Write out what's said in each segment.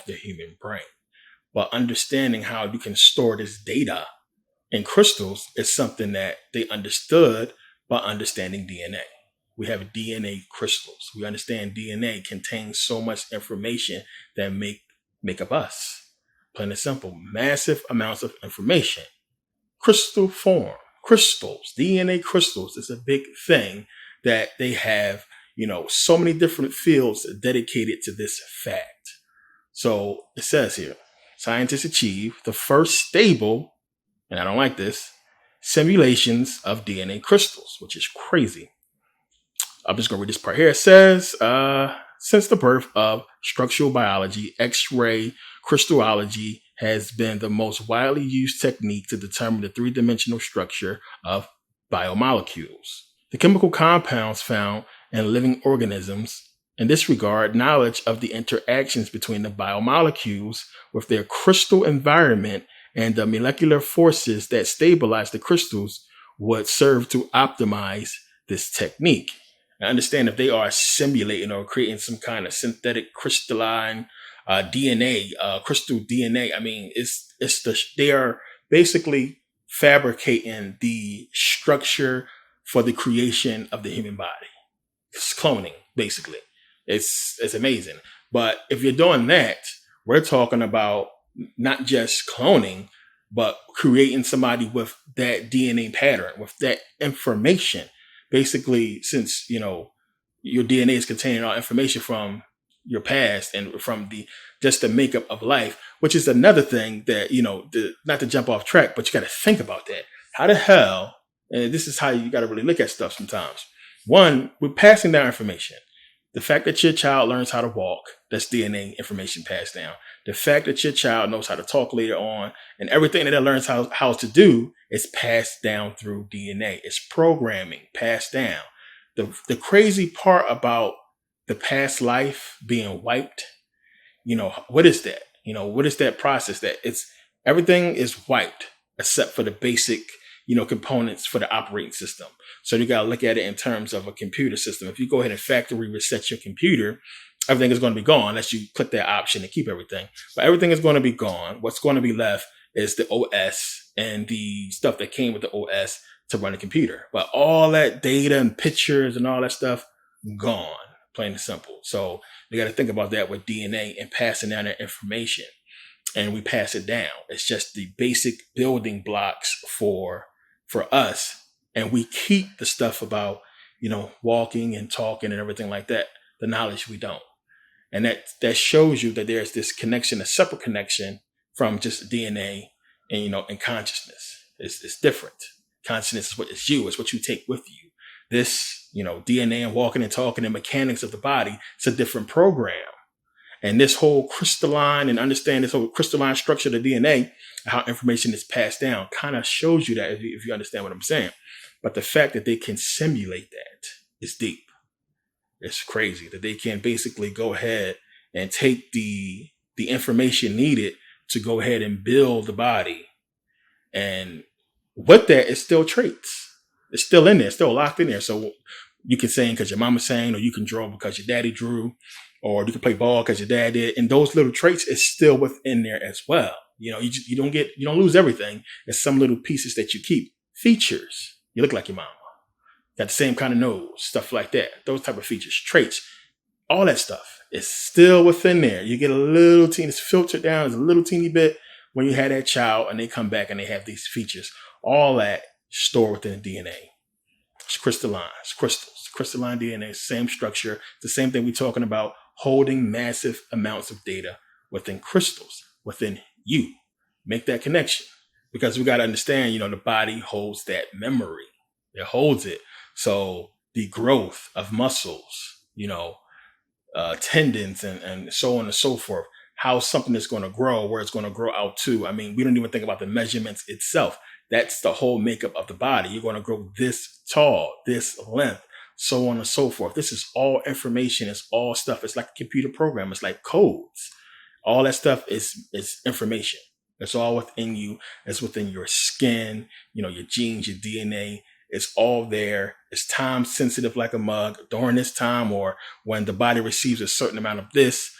of the human brain. But understanding how you can store this data in crystals is something that they understood by understanding DNA. We have DNA crystals. We understand DNA contains so much information that make up us. Plain and simple, massive amounts of information. Crystal form, crystals, DNA crystals is a big thing that they have, so many different fields dedicated to this fact. So it says here, scientists achieve the first stable, and I don't like this, simulations of DNA crystals, which is crazy. I'm just going to read this part here. It says, since the birth of structural biology, X-ray crystallology has been the most widely used technique to determine the three-dimensional structure of biomolecules. The chemical compounds found in living organisms. In this regard, knowledge of the interactions between the biomolecules with their crystal environment and the molecular forces that stabilize the crystals would serve to optimize this technique. And understand if they are simulating or creating some kind of synthetic crystalline DNA, crystal DNA. I mean, they are basically fabricating the structure for the creation of the human body. It's cloning, basically. It's amazing. But if you're doing that, we're talking about not just cloning, but creating somebody with that DNA pattern, with that information. Basically, since, your DNA is containing all information from your past and from just the makeup of life, which is another thing that, not to jump off track, but you got to think about that. How the hell, and this is how you got to really look at stuff sometimes. One, we're passing down information. The fact that your child learns how to walk, that's DNA information passed down. The fact that your child knows how to talk later on and everything that it learns how to do is passed down through DNA. It's programming passed down. The crazy part about the past life being wiped, what is that? What is that process? That everything is wiped except for the basic, components for the operating system. So you got to look at it in terms of a computer system. If you go ahead and factory reset your computer, everything is going to be gone unless you click that option to keep everything. But everything is going to be gone. What's going to be left is the OS and the stuff that came with the OS to run a computer. But all that data and pictures and all that stuff, gone, plain and simple. So you got to think about that with DNA and passing down that information. And we pass it down. It's just the basic building blocks for us. And we keep the stuff about, walking and talking and everything like that. The knowledge we don't. And that shows you that there's this connection, a separate connection from just DNA and, and consciousness. It's different. Consciousness is what is you. It's what you take with you. This, DNA and walking and talking and mechanics of the body, it's a different program. And this whole crystalline and understand this whole crystalline structure of the DNA, how information is passed down, kind of shows you that if you understand what I'm saying. But the fact that they can simulate that is deep. It's crazy that they can basically go ahead and take the information needed to go ahead and build the body. And with that, it's still traits. It's still in there, it's still locked in there. So you can sing because your mama sang, or you can draw because your daddy drew, or you can play ball because your dad did. And those little traits is still within there as well. You don't lose everything. It's some little pieces that you keep. Features. You look like your mama. Got the same kind of nose, stuff like that. Those type of features, traits, all that stuff is still within there. You get a little teeny, it's filtered down as a little teeny bit when you had that child and they come back and they have these features. All that stored within the DNA. It's crystalline, it's crystals, crystalline DNA, same structure. The same thing we're talking about, holding massive amounts of data within crystals, within you. Make that connection because we got to understand, the body holds that memory. It holds it. So the growth of muscles, tendons and so on and so forth, how something is going to grow, where it's going to grow out to. I mean, we don't even think about the measurements itself. That's the whole makeup of the body. You're going to grow this tall, this length, so on and so forth. This is all information. It's all stuff. It's like a computer program. It's like codes. All that stuff is information. It's all within you. It's within your skin, your genes, your DNA. It's all there. It's time sensitive like a mug. During this time or when the body receives a certain amount of this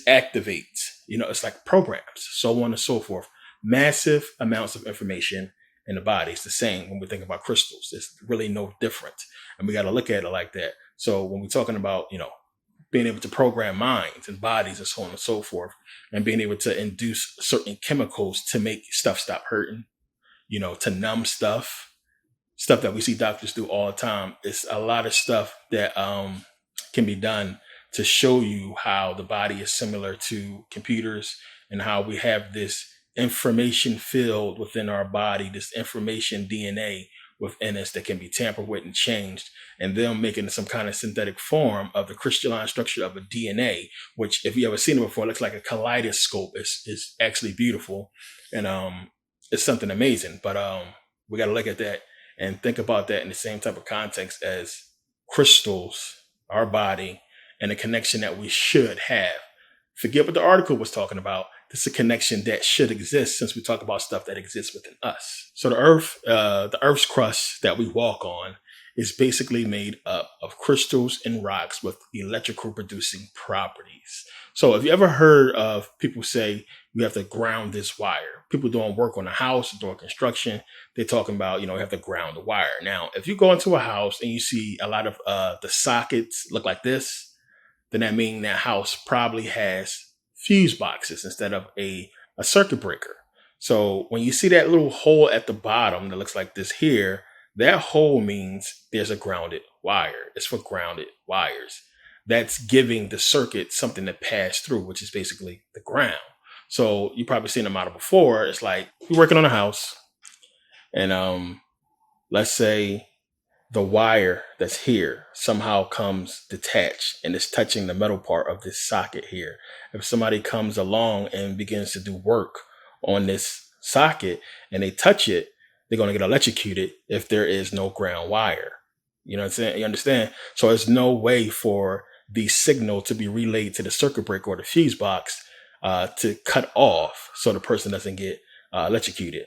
activates, It's like programs, so on and so forth. Massive amounts of information in the body. It's the same when we think about crystals. It's really no different. And we got to look at it like that. So when we're talking about, being able to program minds and bodies and so on and so forth, and being able to induce certain chemicals to make stuff stop hurting, to numb stuff that we see doctors do all the time. It's a lot of stuff that can be done to show you how the body is similar to computers and how we have this information field within our body, this information DNA within us that can be tampered with and changed, and them making some kind of synthetic form of the crystalline structure of a DNA, which if you ever seen it before, it looks like a kaleidoscope. It's actually beautiful. And it's something amazing. But we got to look at that and think about that in the same type of context as crystals, our body, and the connection that we should have. Forget what the article was talking about. This is a connection that should exist, since we talk about stuff that exists within us. So the Earth's crust that we walk on is basically made up of crystals and rocks with electrical producing properties. So if you ever heard of people say you have to ground this wire, people doing work on a house, doing construction, they're talking about, you have to ground the wire. Now, if you go into a house and you see a lot of the sockets look like this, then that means that house probably has fuse boxes instead of a circuit breaker. So when you see that little hole at the bottom that looks like this here, that hole means there's a grounded wire. It's for grounded wires. That's giving the circuit something to pass through, which is basically the ground. So you probably seen a model before. It's like you're working on a house, and let's say the wire that's here somehow comes detached and it's touching the metal part of this socket here. If somebody comes along and begins to do work on this socket and they touch it, they're going to get electrocuted if there is no ground wire. You know what I'm saying? You understand? So there's no way for the signal to be relayed to the circuit breaker or the fuse box to cut off so the person doesn't get electrocuted.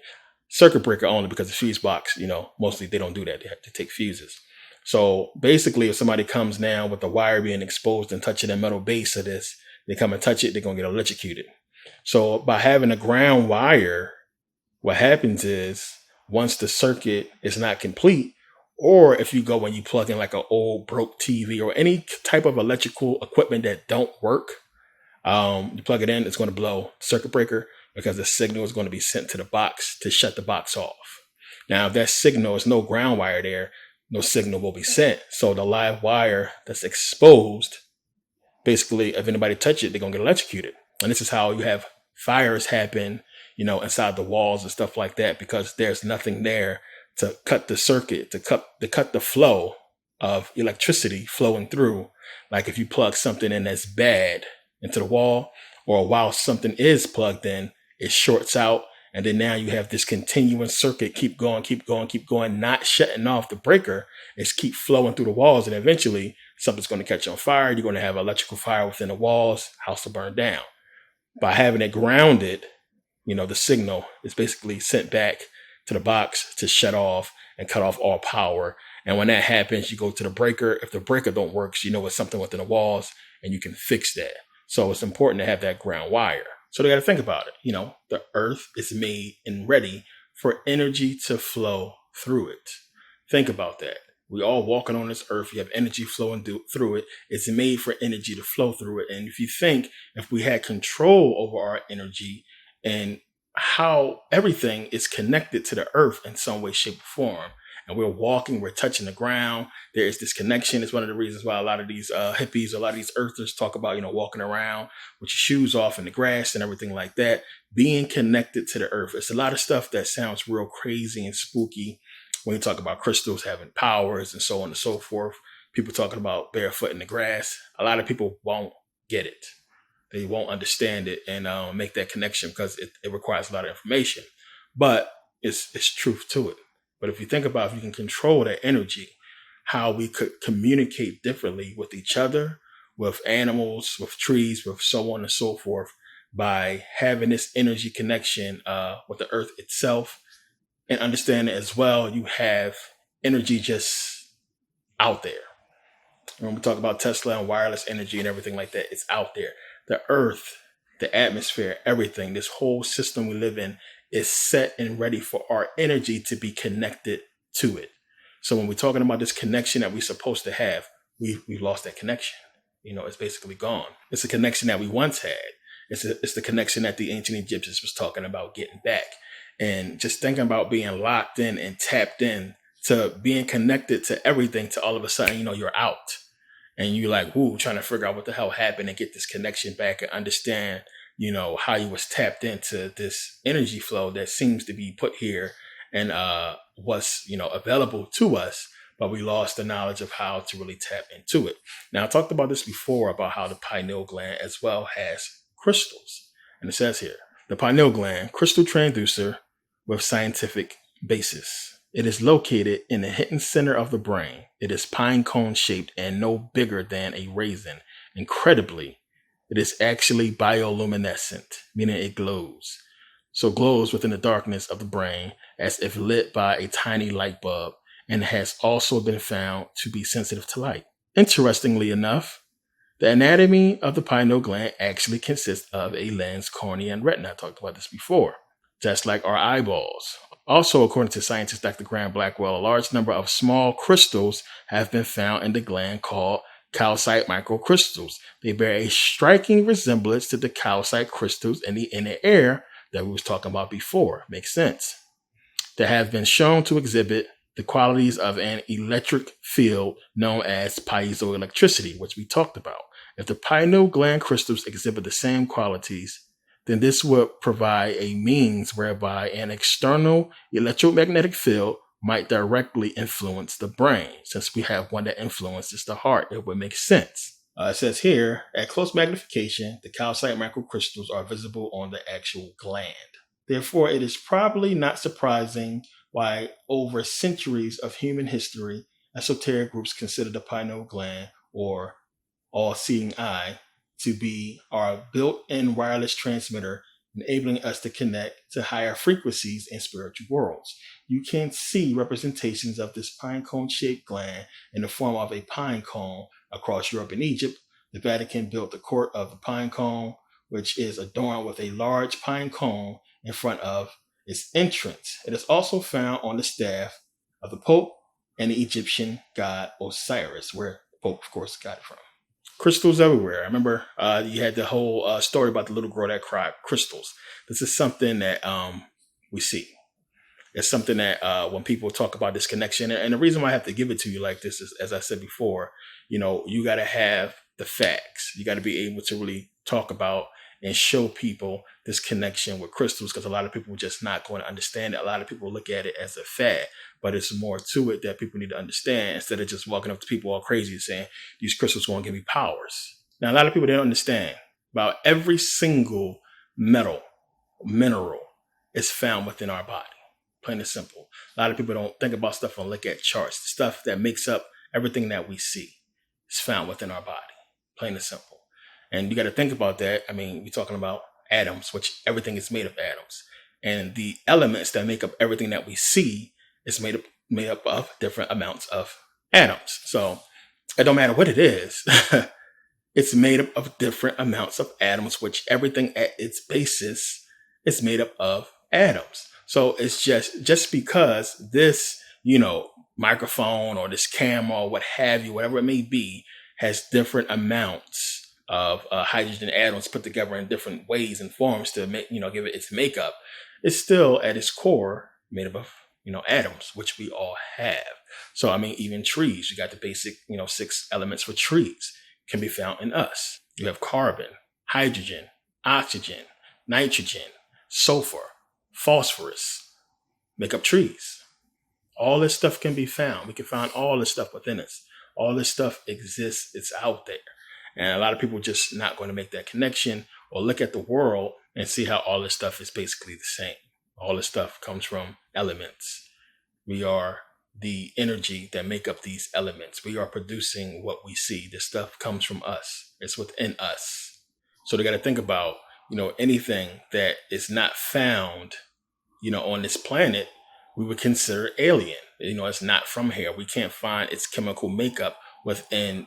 Circuit breaker only, because the fuse box, mostly they don't do that. They have to take fuses. So basically, if somebody comes now with the wire being exposed and touching the metal base of this, they come and touch it, they're going to get electrocuted. So by having a ground wire, what happens is once the circuit is not complete, or if you go and you plug in like an old broke TV or any type of electrical equipment that don't work, you plug it in, it's going to blow circuit breaker, because the signal is going to be sent to the box to shut the box off. Now, if that signal is no ground wire there, no signal will be sent. So the live wire that's exposed, basically, if anybody touch it, they're going to get electrocuted. And this is how you have fires happen, inside the walls and stuff like that, because there's nothing there to cut the circuit, to cut the flow of electricity flowing through. Like if you plug something in that's bad into the wall, or while something is plugged in, it shorts out. And then now you have this continuous circuit, keep going, not shutting off the breaker. It's keep flowing through the walls. And eventually something's going to catch on fire. You're going to have electrical fire within the walls, house will burn down. By having it grounded, the signal is basically sent back to the box to shut off and cut off all power. And when that happens, you go to the breaker. If the breaker don't work, it's something within the walls and you can fix that. So it's important to have that ground wire. So they got to think about it. The earth is made and ready for energy to flow through it. Think about that. We all walking on this earth. You have energy flowing through it. It's made for energy to flow through it. And if you think, if we had control over our energy and how everything is connected to the earth in some way, shape, or form, and we're walking, we're touching the ground, there is this connection. It's one of the reasons why a lot of these hippies, a lot of these earthers talk about, walking around with your shoes off in the grass and everything like that, being connected to the earth. It's a lot of stuff that sounds real crazy and spooky when you talk about crystals having powers and so on and so forth. People talking about barefoot in the grass. A lot of people won't get it. They won't understand it and make that connection because it requires a lot of information. But it's truth to it. But if you think about if you can control that energy, how we could communicate differently with each other, with animals, with trees, with so on and so forth, by having this energy connection with the earth itself, and understanding as well, you have energy just out there. When we talk about Tesla and wireless energy and everything like that, it's out there. The earth the atmosphere, everything, this whole system we live in is set and ready for our energy to be connected to it. So when we're talking about this connection that we're supposed to have, we've lost that connection. It's basically gone. It's a connection that we once had. It's the connection that the ancient Egyptians was talking about getting back. And just thinking about being locked in and tapped in to being connected to everything, to all of a sudden, you're out. And you're like, woo, trying to figure out what the hell happened and get this connection back and understand, how you was tapped into this energy flow that seems to be put here and was, available to us, but we lost the knowledge of how to really tap into it. Now, I talked about this before about how the pineal gland as well has crystals. And it says here, the pineal gland, crystal transducer with scientific basis. It is located in the hidden center of the brain. It is pine cone shaped and no bigger than a raisin. Incredibly, it is actually bioluminescent, meaning it glows. So glows within the darkness of the brain as if lit by a tiny light bulb, and has also been found to be sensitive to light. Interestingly enough, the anatomy of the pineal gland actually consists of a lens, cornea, and retina. I talked about this before, just like our eyeballs. Also, according to scientist Dr. Graham Blackwell, a large number of small crystals have been found in the gland called calcite microcrystals. They bear a striking resemblance to the calcite crystals in the inner ear that we was talking about before. Makes sense. That have been shown to exhibit the qualities of an electric field known as piezoelectricity, which we talked about. If the pineal gland crystals exhibit the same qualities, then this would provide a means whereby an external electromagnetic field might directly influence the brain. Since we have one that influences the heart, it would make sense. It says here, at close magnification, the calcite microcrystals are visible on the actual gland. Therefore, it is probably not surprising why over centuries of human history, esoteric groups consider the pineal gland, or all-seeing eye, to be our built-in wireless transmitter, enabling us to connect to higher frequencies in spiritual worlds. You can see representations of this pine cone-shaped gland in the form of a pine cone across Europe and Egypt. The Vatican built the court of the pine cone, which is adorned with a large pine cone in front of its entrance. It is also found on the staff of the Pope and the Egyptian god Osiris, where the Pope, of course, got it from. Crystals everywhere. I remember you had the whole story about the little girl that cried. Crystals. This is something that we see. It's something that when people talk about this connection, and the reason why I have to give it to you like this is, as I said before, you got to have the facts. You got to be able to really talk about and show people this connection with crystals, because a lot of people are just not going to understand it. A lot of people look at it as a fad, but it's more to it that people need to understand, instead of just walking up to people all crazy and saying, these crystals are going to give me powers. Now, a lot of people don't understand about every single mineral is found within our body. Plain and simple. A lot of people don't think about stuff and look at charts. The stuff that makes up everything that we see is found within our body. Plain and simple. And you got to think about that. I mean, we're talking about atoms, which everything is made of atoms. And the elements that make up everything that we see is made up of different amounts of atoms. So it don't matter what it is. It's made up of different amounts of atoms, which everything at its basis is made up of atoms. So it's just because this, microphone or this camera or what have you, whatever it may be, has different amounts of hydrogen atoms put together in different ways and forms to make, give it its makeup, it's still at its core made up of, atoms, which we all have. So, I mean, even trees, you got the basic, 6 elements for trees can be found in us. You have carbon, hydrogen, oxygen, nitrogen, sulfur, phosphorus, make up trees. All this stuff can be found. We can find all this stuff within us. All this stuff exists. It's out there. And a lot of people just not going to make that connection or look at the world and see how all this stuff is basically the same. All this stuff comes from elements. We are the energy that make up these elements. We are producing what we see. This stuff comes from us. It's within us. So they got to think about, anything that is not found, on this planet, we would consider alien. It's not from here. We can't find its chemical makeup within,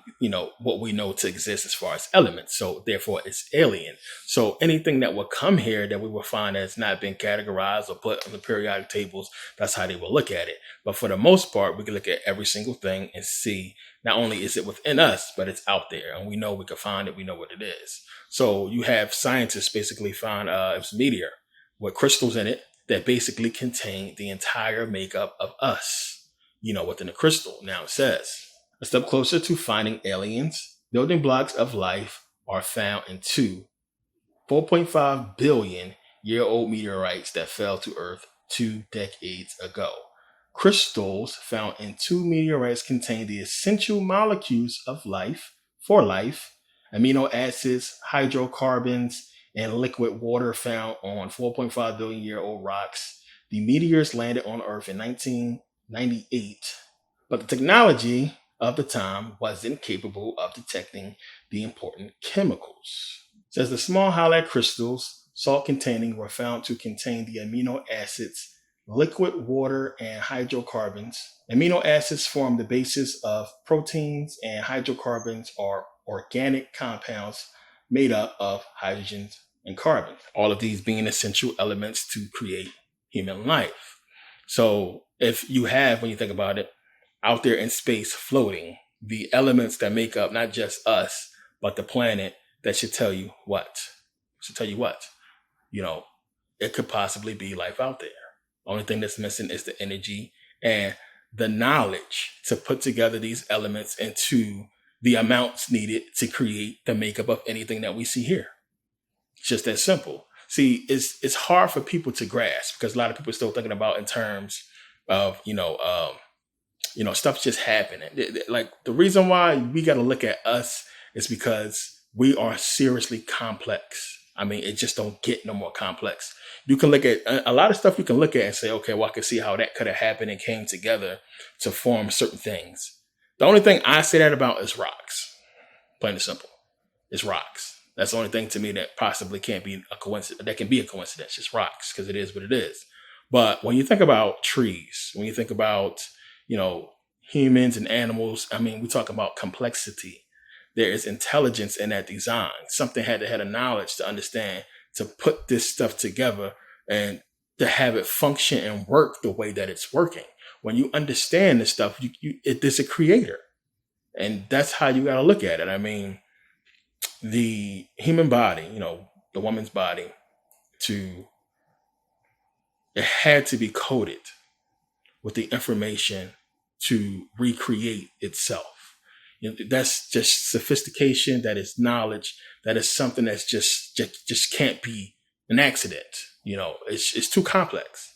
what we know to exist as far as elements. So therefore it's alien. So anything that would come here that we will find as not being categorized or put on the periodic tables, that's how they will look at it. But for the most part, we can look at every single thing and see not only is it within us, but it's out there. And we know we can find it. We know what it is. So you have scientists basically find it's meteor with crystals in it that basically contain the entire makeup of us, within the crystal. Now it says, a step closer to finding aliens, building blocks of life are found in two 4.5 billion year old meteorites that fell to Earth 2 decades ago. Crystals found in two meteorites contain the essential molecules of life, for life, amino acids, hydrocarbons, and liquid water found on 4.5 billion year old rocks. The meteors landed on Earth in 1998, but the technology of the time wasn't capable of detecting the important chemicals. It says the small halide crystals, salt containing, were found to contain the amino acids, liquid water, and hydrocarbons. Amino acids form the basis of proteins, and hydrocarbons are organic compounds made up of hydrogen and carbon. All of these being essential elements to create human life. So if you have, when you think about it, out there in space floating, the elements that make up not just us, but the planet, that should tell you what? It could possibly be life out there. Only thing that's missing is the energy and the knowledge to put together these elements into the amounts needed to create the makeup of anything that we see here. It's just that simple. See, it's hard for people to grasp because a lot of people are still thinking about in terms of, stuff's just happening. Like the reason why we got to look at us is because we are seriously complex. I mean, it just don't get no more complex. You can look at a lot of stuff you can look at and say, okay, well, I can see how that could have happened and came together to form certain things. The only thing I say that about is rocks. Plain and simple. It's rocks. That's the only thing to me that possibly can't be a coincidence. That can be a coincidence. It's rocks because it is what it is. But when you think about trees, when you think about, humans and animals, I mean, we talk about complexity. There is intelligence in that design. Something had to have a knowledge to understand, to put this stuff together and to have it function and work the way that it's working. When you understand this stuff, there's a creator. And that's how you got to look at it. I mean, the human body, the woman's body, it had to be coded with the information to recreate itself. That's just sophistication. That is knowledge. That is something that's just can't be an accident. It's too complex.